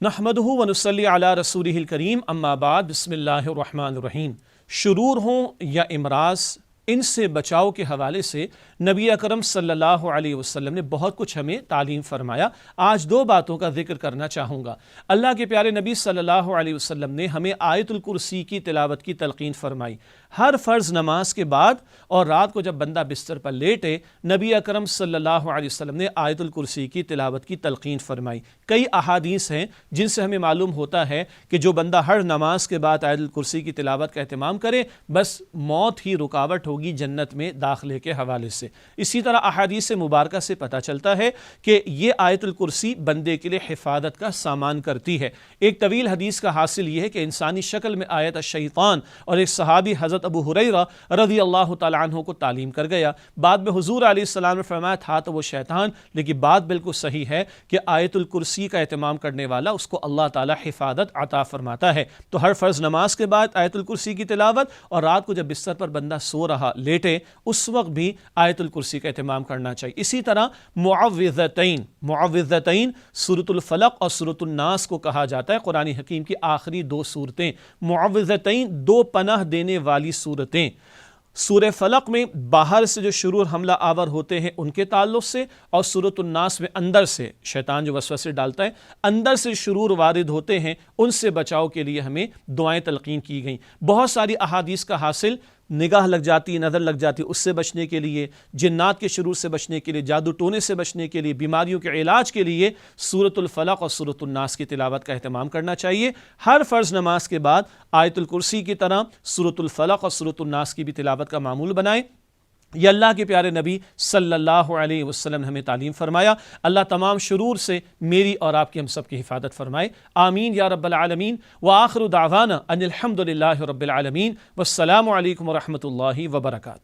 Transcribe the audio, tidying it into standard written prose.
نحمدہ ونصلی علی رسولہ الکریم اما بعد بسم اللہ الرحمن الرحیم۔ شرور ہوں یا امراض، ان سے بچاؤ کے حوالے سے نبی اکرم صلی اللہ علیہ وسلم نے بہت کچھ ہمیں تعلیم فرمایا۔ آج دو باتوں کا ذکر کرنا چاہوں گا۔ اللہ کے پیارے نبی صلی اللہ علیہ وسلم نے ہمیں آیت الکرسی کی تلاوت کی تلقین فرمائی۔ ہر فرض نماز کے بعد اور رات کو جب بندہ بستر پر لیٹے، نبی اکرم صلی اللہ علیہ وسلم نے آیت الکرسی کی تلاوت کی تلقین فرمائی۔ کئی احادیث ہیں جن سے ہمیں معلوم ہوتا ہے کہ جو بندہ ہر نماز کے بعد آیت الکرسی کی تلاوت کا اہتمام کرے، بس موت ہی رکاوٹ ہوگی جنت میں داخلے کے حوالے سے۔ اسی طرح احادیث مبارکہ سے پتہ چلتا ہے کہ یہ آیت الکرسی بندے کے لیے حفاظت کا سامان کرتی ہے۔ ایک طویل حدیث کا حاصل یہ ہے کہ انسانی شکل میں آیت الشیطان، اور ایک صحابی حضرت ابو ہریرہ رضی اللہ تعالیٰ عنہ کو تعلیم کر گیا۔ بعد میں حضور علیہ السلام نے فرمایا تھا تو وہ شیطان، لیکن بات بالکل صحیح ہے کہ آیت الکرسی کا اہتمام کرنے والا اس کو اللہ تعالیٰ حفاظت عطا فرماتا ہے۔ تو ہر فرض نماز کے بعد آیت الکرسی کی تلاوت، اور رات کو جب بستر پر بندہ سو رہا لیٹے اس وقت بھی آیت الکرسی کا اہتمام کرنا چاہیے۔ اسی طرح معوذتین سورۃ الفلق اور سورۃ الناس کو کہا جاتا ہے۔ قرآن حکیم کی آخری دو سورتیں معوذتین، دو پناہ دینے والی سورتیں۔ سورہ فلق میں باہر سے جو شرور حملہ آور ہوتے ہیں ان کے تعلق سے، اور سورۃ الناس میں اندر سے شیطان جو وسوسے ڈالتا ہے، اندر سے شرور وارد ہوتے ہیں، ان سے بچاؤ کے لیے ہمیں دعائیں تلقین کی گئیں۔ بہت ساری احادیث کا حاصل، نگاہ لگ جاتی، نظر لگ جاتی، اس سے بچنے کے لیے، جنات کے شرور سے بچنے کے لیے، جادو ٹونے سے بچنے کے لیے، بیماریوں کے علاج کے لیے سورۃ الفلق اور سورۃ الناس کی تلاوت کا اہتمام کرنا چاہیے۔ ہر فرض نماز کے بعد آیت الکرسی کی طرح سورۃ الفلق اور سورۃ الناس کی بھی تلاوت کا معمول بنائیں۔ یہ اللہ کے پیارے نبی صلی اللہ علیہ وسلم نے ہمیں تعلیم فرمایا۔ اللہ تمام شرور سے میری اور آپ کی، ہم سب کی حفاظت فرمائے، آمین یا رب العالمین۔ وآخر دعوانا ان الحمد للہ رب العالمین، والسلام علیکم ورحمۃ اللہ وبرکاتہ۔